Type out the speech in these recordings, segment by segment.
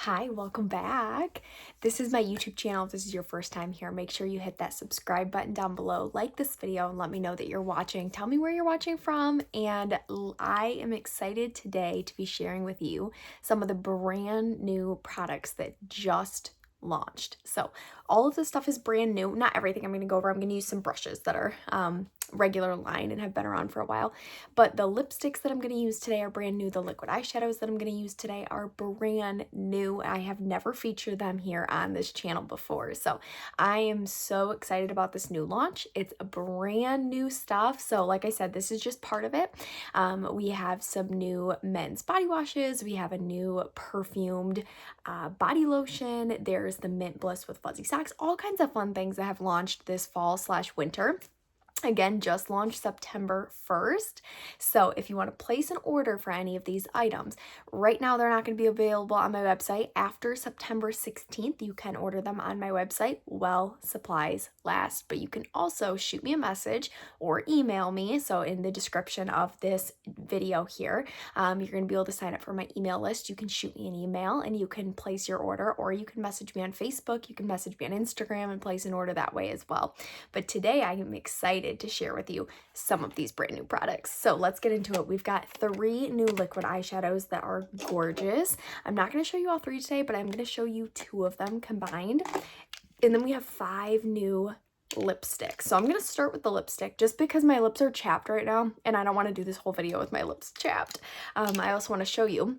Hi, welcome back. This is my YouTube channel. If this is your first time here, make sure you hit that subscribe button down below, like this video, and let me know that you're watching. Tell me where you're watching from, and I am excited today to be sharing with you some of the brand new products that just launched. So all of this stuff is brand new. Not everything I'm going to go over. I'm going to use some brushes that are regular line and have been around for a while, but the lipsticks that I'm going to use today are brand new. The liquid eyeshadows that I'm going to use today are brand new. I have never featured them here on this channel before, so I am so excited about this new launch. It's a brand new stuff, so like I said, this is just part of it. We have some new men's body washes. We have a new perfumed body lotion. There's the Mint Bliss with fuzzy socks. All kinds of fun things that have launched this fall/winter. Again, just launched September 1st. So if you want to place an order for any of these items, right now they're not going to be available on my website. After September 16th, you can order them on my website, while supplies last. But you can also shoot me a message or email me. So in the description of this video here, you're going to be able to sign up for my email list. You can shoot me an email and you can place your order, or you can message me on Facebook. You can message me on Instagram and place an order that way as well. But today I am excited to share with you some of these brand new products. So let's get into it. We've got 3 new liquid eyeshadows that are gorgeous. I'm not going to show you all 3 today, but I'm going to show you 2 of them combined. And then we have 5 new lipsticks. So I'm going to start with the lipstick just because my lips are chapped right now and I don't want to do this whole video with my lips chapped. I also want to show you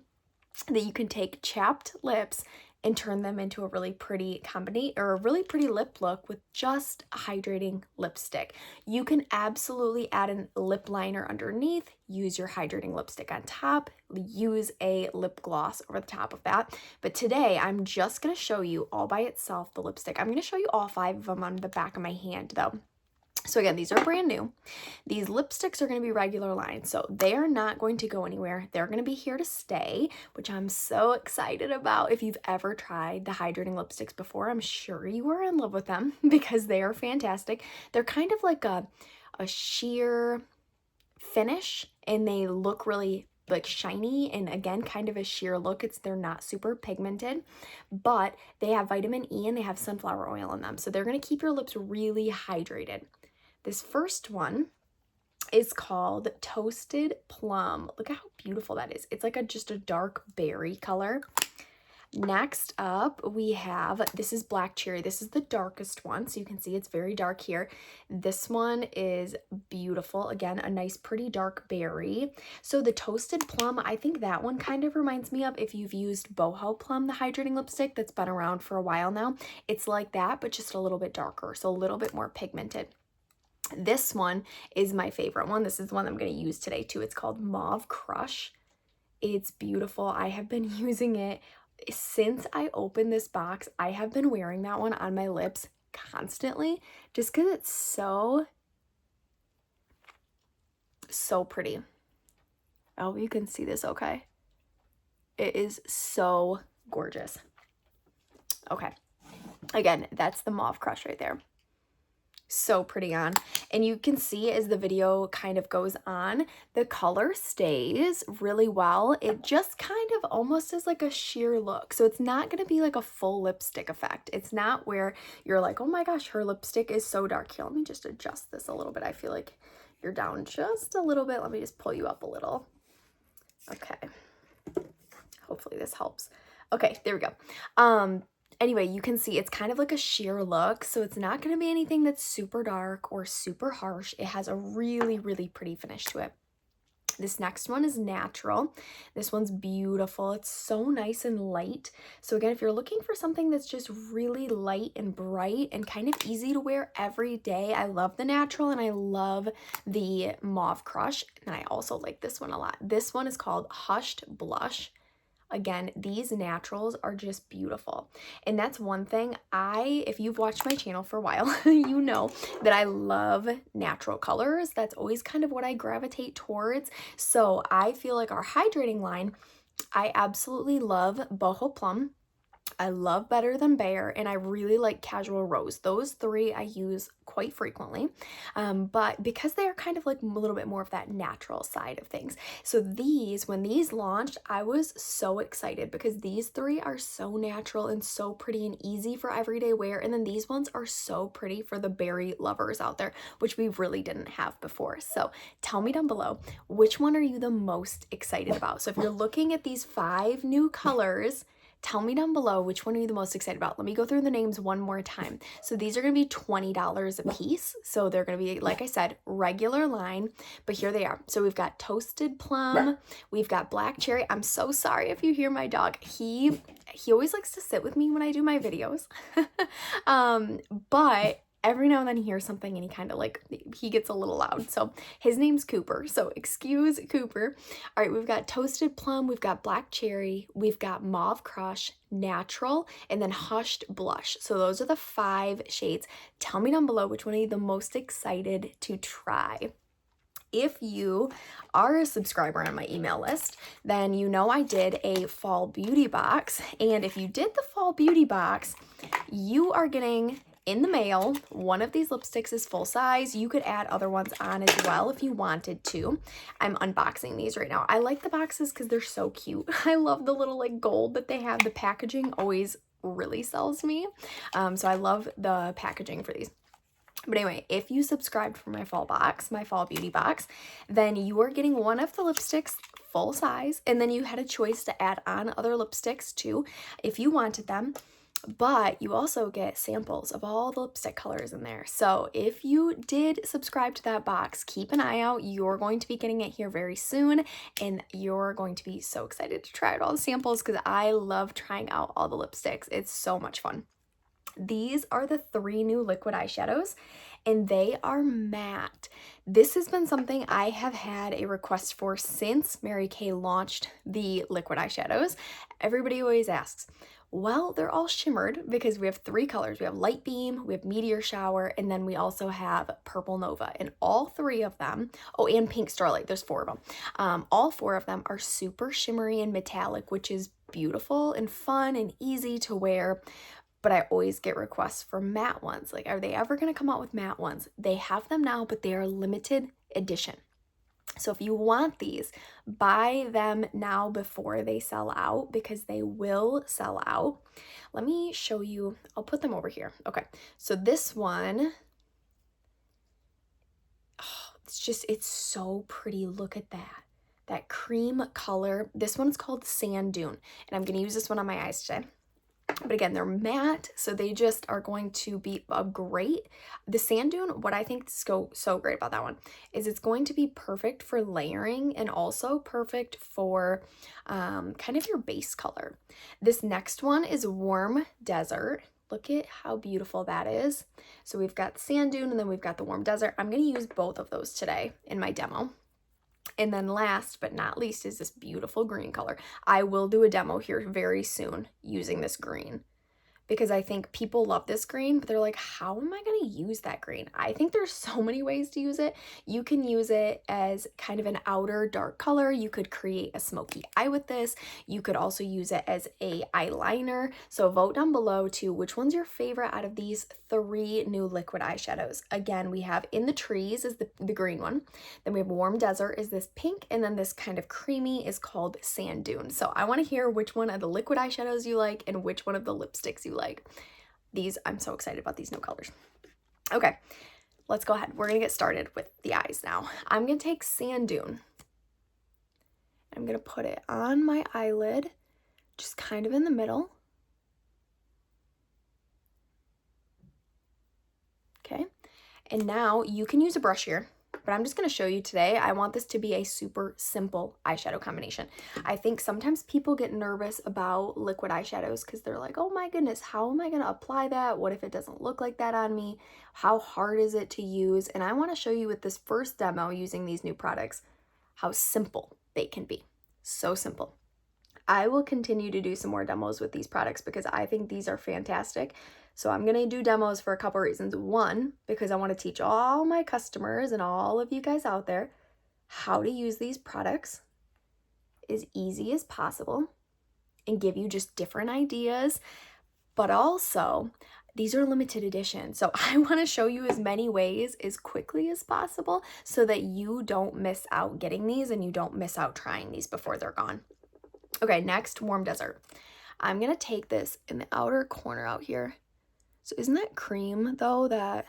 that you can take chapped lips and turn them into a really pretty combination, or a really pretty lip look with just a hydrating lipstick. You can absolutely add a lip liner underneath, use your hydrating lipstick on top, use a lip gloss over the top of that. But today I'm just going to show you all by itself the lipstick. I'm going to show you all 5 of them on the back of my hand though. So again, these are brand new. These lipsticks are going to be regular line, so they are not going to go anywhere. They're going to be here to stay, which I'm so excited about. If you've ever tried the hydrating lipsticks before, I'm sure you are in love with them because they are fantastic. They're kind of like a sheer finish, and they look really like shiny, and again kind of a sheer look. They're not super pigmented, but they have vitamin E and they have sunflower oil in them, so they're going to keep your lips really hydrated. This first one is called Toasted Plum. Look at how beautiful that is. It's like just a dark berry color. Next up, we have, this is Black Cherry. This is the darkest one, so you can see it's very dark here. This one is beautiful. Again, a nice, pretty dark berry. So the Toasted Plum, I think that one kind of reminds me of if you've used Boho Plum, the hydrating lipstick that's been around for a while now. It's like that, but just a little bit darker, so a little bit more pigmented. This one is my favorite one. This is the one I'm going to use today too. It's called Mauve Crush. It's beautiful. I have been using it since I opened this box. I have been wearing that one on my lips constantly just because it's so pretty. I hope you can see this okay. It is so gorgeous. Okay. Again, that's the Mauve Crush right there. So pretty on, and you can see as the video kind of goes on, the color stays really well. It just kind of almost is like a sheer look, so it's not going to be like a full lipstick effect. It's not where you're like, oh my gosh, her lipstick is so dark. Here, let me just adjust this a little bit. I feel like you're down just a little bit. Let me just pull you up a little. Okay, hopefully this helps. Okay, there we go. Anyway, you can see it's kind of like a sheer look, so it's not going to be anything that's super dark or super harsh. It has a really, really pretty finish to it. This next one is Natural. This one's beautiful. It's so nice and light. So again, if you're looking for something that's just really light and bright and kind of easy to wear every day, I love the Natural and I love the Mauve Crush. And I also like this one a lot. This one is called Hushed Blush. Again, these naturals are just beautiful. And that's one thing if you've watched my channel for a while, you know that I love natural colors. That's always kind of what I gravitate towards. So I feel like our hydrating line, I absolutely love Boho Plum. I love Better Than Bare, and I really like Casual Rose. Those three I use quite frequently, but because they are kind of like a little bit more of that natural side of things. So these, when these launched, I was so excited because these three are so natural and so pretty and easy for everyday wear, and then these ones are so pretty for the berry lovers out there, which we really didn't have before. So tell me down below, which one are you the most excited about? So if you're looking at these 5 new colors, tell me down below which one are you the most excited about. Let me go through the names one more time. So these are going to be $20 a piece. So they're going to be, like I said, regular line, but here they are. So we've got Toasted Plum, we've got Black Cherry. I'm so sorry if you hear my dog. He always likes to sit with me when I do my videos. But every now and then he hears something and he kind of like, he gets a little loud. So his name's Cooper, so excuse Cooper. All right, we've got Toasted Plum, we've got Black Cherry, we've got Mauve Crush, Natural, and then Hushed Blush. So those are the 5 shades. Tell me down below which one are you the most excited to try. If you are a subscriber on my email list, then you know I did a fall beauty box. And if you did the fall beauty box, you are getting in the mail one of these lipsticks is full size. You could add other ones on as well if you wanted to. I'm unboxing these right now. I like the boxes because they're so cute. I love the little like gold that they have. The packaging always really sells me. So I love the packaging for these. But anyway, if you subscribed for my fall box, my fall beauty box, then you are getting one of the lipsticks full size, and then you had a choice to add on other lipsticks too if you wanted them. But you also get samples of all the lipstick colors in there. So if you did subscribe to that box, keep an eye out. You're going to be getting it here very soon, and you're going to be so excited to try out all the samples because I love trying out all the lipsticks. It's so much fun. These are the 3 new liquid eyeshadows, and they are matte. This has been something I have had a request for since Mary Kay launched the liquid eyeshadows. Everybody always asks, well, they're all shimmered because we have 3 colors. We have Light Beam, we have Meteor Shower, and then we also have Purple Nova. And all 3 of them, oh, and Pink Starlight, there's 4 of them. All 4 of them are super shimmery and metallic, which is beautiful and fun and easy to wear. But I always get requests for matte ones. Like, are they ever going to come out with matte ones? They have them now, but they are limited edition. So if you want these, buy them now before they sell out because they will sell out. Let me show you. I'll put them over here. Okay, so this one, oh, it's so pretty. Look at that. That cream color. This one's called Sand Dune, and I'm going to use this one on my eyes today. But again, they're matte, so they just are going to be a great. The Sand Dune, what I think is so great about that one is it's going to be perfect for layering and also perfect for kind of your base color. This next one is Warm Desert. Look at how beautiful that is. So we've got Sand Dune and then we've got the Warm Desert. I'm going to use both of those today in my demo. And then last but not least is this beautiful green color. I will do a demo here very soon using this green because I think people love this green, but they're like, how am I going to use that green? I think there's so many ways to use it. You can use it as kind of an outer dark color. You could create a smoky eye with this. You could also use it as a eyeliner. So vote down below too, which one's your favorite out of these 3 new liquid eyeshadows. Again, we have In the Trees is the green one. Then we have Warm Desert is this pink, and then this kind of creamy is called Sand Dune. So I want to hear which one of the liquid eyeshadows you like and which one of the lipsticks you like. These, I'm so excited about these new colors. Okay, let's go ahead. We're gonna get started with the eyes now. I'm gonna take Sand Dune. I'm gonna put it on my eyelid, just kind of in the middle. Okay, and now you can use a brush here, but I'm just going to show you today. I want this to be a super simple eyeshadow combination. I think sometimes people get nervous about liquid eyeshadows because they're like, oh my goodness, how am I going to apply that? What if it doesn't look like that on me? How hard is it to use? And I want to show you with this first demo using these new products, how simple they can be. So simple. I will continue to do some more demos with these products because I think these are fantastic. So I'm going to do demos for a couple reasons. One, because I want to teach all my customers and all of you guys out there how to use these products as easy as possible. and give you just different ideas. But also, these are limited edition, so I want to show you as many ways as quickly as possible so that you don't miss out getting these and you don't miss out trying these before they're gone. Okay, next, Warm Desert. I'm going to take this in the outer corner out here. So isn't that cream, though, that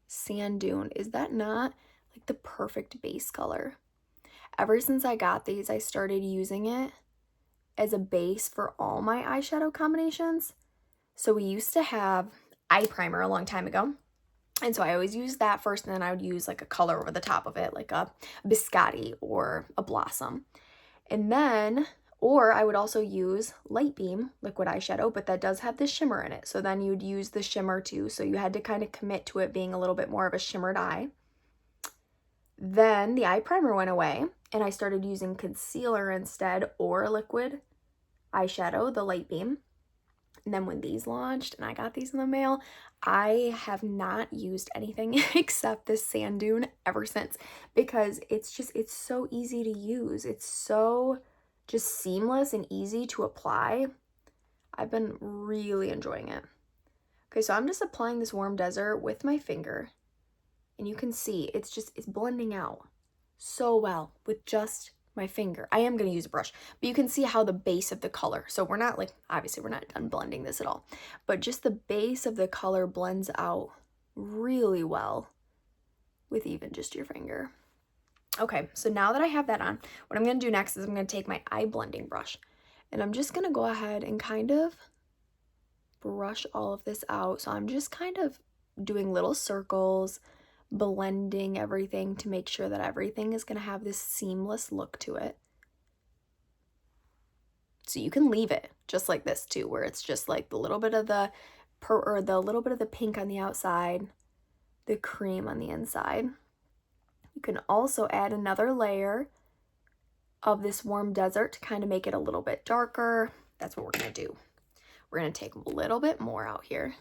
Sand Dune? Is that not like the perfect base color? Ever since I got these, I started using it as a base for all my eyeshadow combinations. So we used to have eye primer a long time ago. And so I always used that first, and then I would use like a color over the top of it, like a biscotti or a blossom. And then, or I would also use Light Beam liquid eyeshadow, but that does have the shimmer in it. So then you'd use the shimmer too. So you had to kind of commit to it being a little bit more of a shimmered eye. Then the eye primer went away, and I started using concealer instead, or liquid eyeshadow, the Light Beam. And then when these launched and I got these in the mail, I have not used anything except this Sand Dune ever since, because it's so easy to use. It's so just seamless and easy to apply. I've been really enjoying it. Okay, so I'm just applying this Warm Desert with my finger, and you can see it's blending out so well with just my finger. I am going to use a brush, but you can see how the base of the color, so we're not like, obviously we're not done blending this at all, but just the base of the color blends out really well with even just your finger. Okay, so now that I have that on, what I'm going to do next is I'm going to take my eye blending brush, and I'm just going to go ahead and kind of brush all of this out. So I'm just kind of doing little circles, blending everything to make sure that everything is going to have this seamless look to it. So you can leave it just like this too, where it's just like the little bit of the little bit of the pink on the outside, the cream on the inside. You can also add another layer of this Warm Desert to kind of make it a little bit darker. That's what we're going to do. We're going to take a little bit more out here.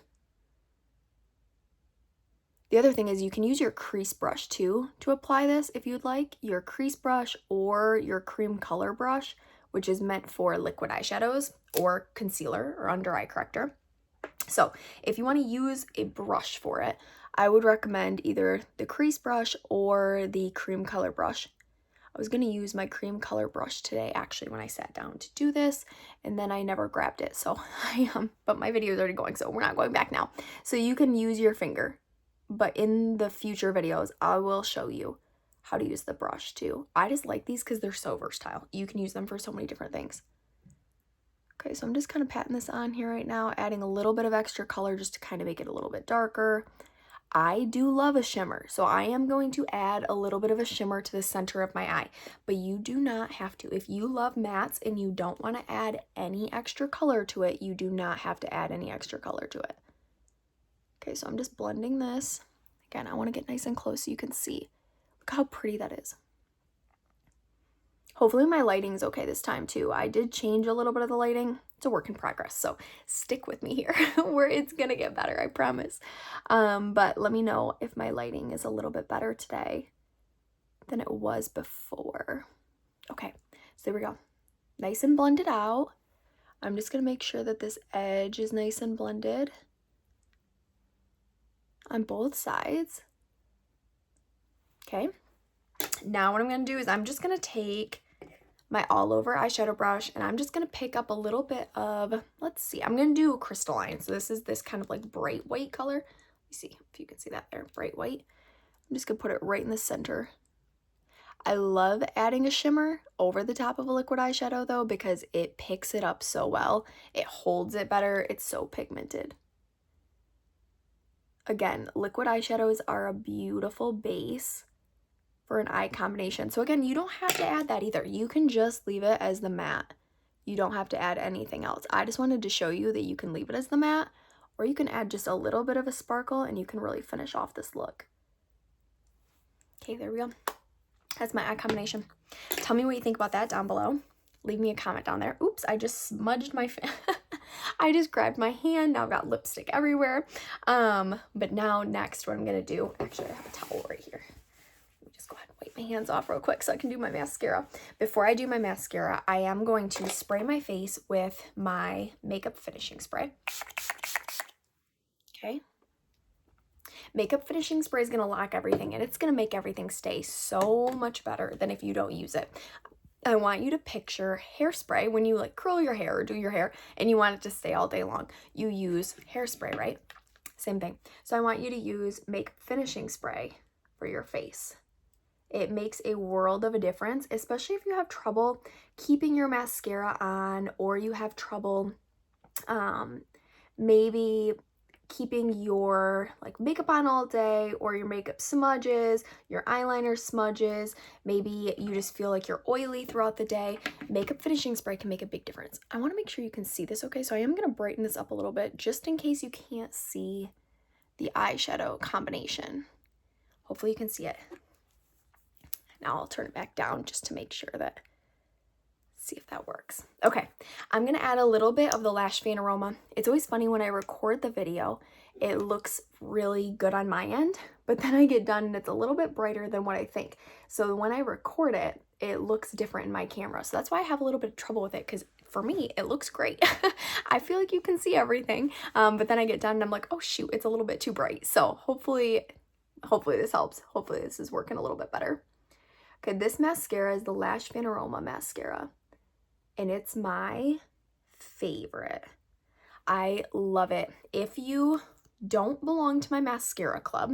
The other thing is you can use your crease brush too to apply this if you'd like. Your crease brush or your cream color brush, which is meant for liquid eyeshadows or concealer or under eye corrector. So if you want to use a brush for it, I would recommend either the crease brush or the cream color brush. I was going to use my cream color brush today actually when I sat down to do this, and then I never grabbed it. So but my video is already going, so we're not going back now. So you can use your finger. But in the future videos, I will show you how to use the brush too. I just like these because they're so versatile. You can use them for so many different things. Okay, so I'm just kind of patting this on here right now, adding a little bit of extra color just to kind of make it a little bit darker. I do love a shimmer, so I am going to add a little bit of a shimmer to the center of my eye, but you do not have to. If you love mattes and you don't want to add any extra color to it, you do not have to add any extra color to it. Okay, so I'm just blending this. Again, I want to get nice and close so you can see. Look how pretty that is. Hopefully my lighting's okay this time too. I did change a little bit of the lighting. It's a work in progress, so stick with me here where it's gonna get better, I promise. But let me know if my lighting is a little bit better today than it was before. Okay, so there we go. Nice and blended out. I'm just gonna make sure that this edge is nice and blended on both sides. Okay, now what I'm going to do is I'm just going to take my all over eyeshadow brush and I'm just going to pick up a little bit of, let's see, I'm going to do Crystalline. So this is this kind of like bright white color. Let me see if you can see that there, bright white. I'm just going to put it right in the center. I love adding a shimmer over the top of a liquid eyeshadow though, because it picks it up so well. It holds it better. It's so pigmented. Again, liquid eyeshadows are a beautiful base for an eye combination. So again, you don't have to add that either. You can just leave it as the matte. You don't have to add anything else. I just wanted to show you that you can leave it as the matte, or you can add just a little bit of a sparkle and you can really finish off this look. Okay, there we go. That's my eye combination. Tell me what you think about that down below. Leave me a comment down there. Oops, I just smudged my I just grabbed my hand. Now I've got lipstick everywhere. But now next what I'm going to do, actually I have a towel right here. just go ahead and wipe my hands off real quick so I can do my mascara. Before I do my mascara, I am going to spray my face with my makeup finishing spray. Okay. Makeup finishing spray is going to lock everything and it's going to make everything stay so much better than if you don't use it. I want you to picture hairspray when you like curl your hair or do your hair and you want it to stay all day long. You use hairspray, right? Same thing. So I want you to use makeup finishing spray for your face. It makes a world of a difference, especially if you have trouble keeping your mascara on or you have trouble maybe keeping your like makeup on all day, or your makeup smudges, your eyeliner smudges, maybe you just feel like you're oily throughout the day. Makeup finishing spray can make a big difference. I want to make sure you can see this, okay? So I am going to brighten this up a little bit just in case you can't see the eyeshadow combination. Hopefully you can see it. Now I'll turn it back down just to make sure that, see if that works. Okay, I'm gonna add a little bit of the Lash Fanaroma. It's always funny when I record the video, it looks really good on my end, but then I get done and it's a little bit brighter than what I think. So when I record it, it looks different in my camera. So that's why I have a little bit of trouble with it, because for me, it looks great. I feel like you can see everything, but then I get done and I'm like, oh shoot, it's a little bit too bright. So hopefully this helps. Hopefully this is working a little bit better. Okay, this mascara is the Lash Fanaroma mascara. And it's my favorite. I love it. If you don't belong to my mascara club,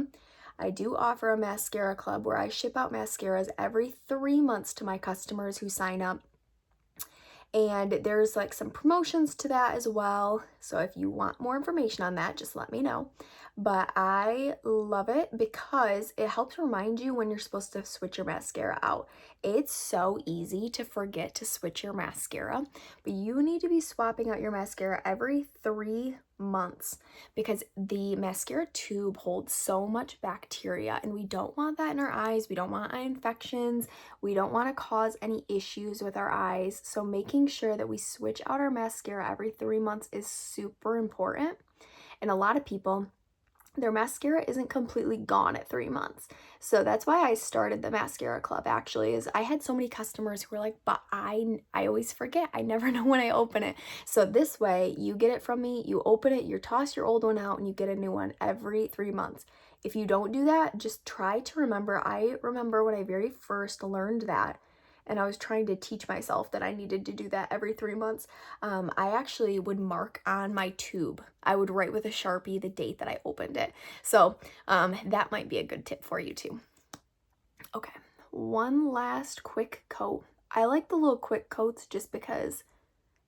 I do offer a mascara club where I ship out mascaras every 3 months to my customers who sign up. And there's like some promotions to that as well. So if you want more information on that, just let me know. But I love it because it helps remind you when you're supposed to switch your mascara out. It's so easy to forget to switch your mascara, but you need to be swapping out your mascara every 3 months because the mascara tube holds so much bacteria and we don't want that in our eyes. We don't want eye infections. We don't want to cause any issues with our eyes. So making sure that we switch out our mascara every 3 months is super important. And a lot of people, their mascara isn't completely gone at 3 months. So that's why I started the mascara club actually, is I had so many customers who were like, but I always forget. I never know when I open it. So this way you get it from me, you open it, you toss your old one out and you get a new one every 3 months. If you don't do that, just try to remember. I remember when I very first learned that, and I was trying to teach myself that I needed to do that every 3 months. I actually would mark on my tube. I would write with a Sharpie the date that I opened it. So that might be a good tip for you too. Okay, one last quick coat. I like the little quick coats just because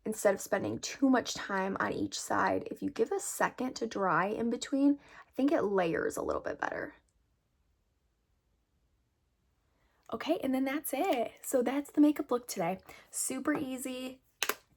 instead of spending too much time on each side, if you give a second to dry in between, I think it layers a little bit better. Okay, and then that's it. So that's the makeup look today. Super easy,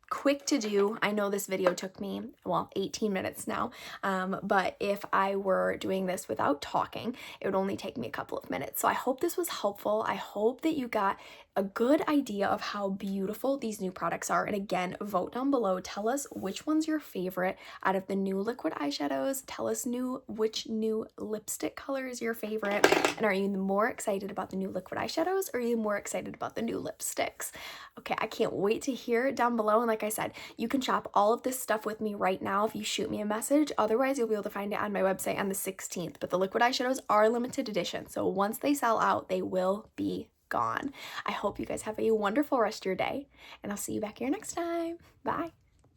quick to do. I know this video took me, well, 18 minutes now, but if I were doing this without talking, it would only take me a couple of minutes. So I hope this was helpful. I hope that you got a good idea of how beautiful these new products are. And again, vote down below. Tell us which one's your favorite out of the new liquid eyeshadows. Tell us which new lipstick color is your favorite. And are you more excited about the new liquid eyeshadows or are you more excited about the new lipsticks? Okay, I can't wait to hear it down below. And like I said, you can shop all of this stuff with me right now if you shoot me a message. Otherwise, you'll be able to find it on my website on the 16th. But the liquid eyeshadows are limited edition. So once they sell out, they will be gone. I hope you guys have a wonderful rest of your day, and I'll see you back here next time. Bye.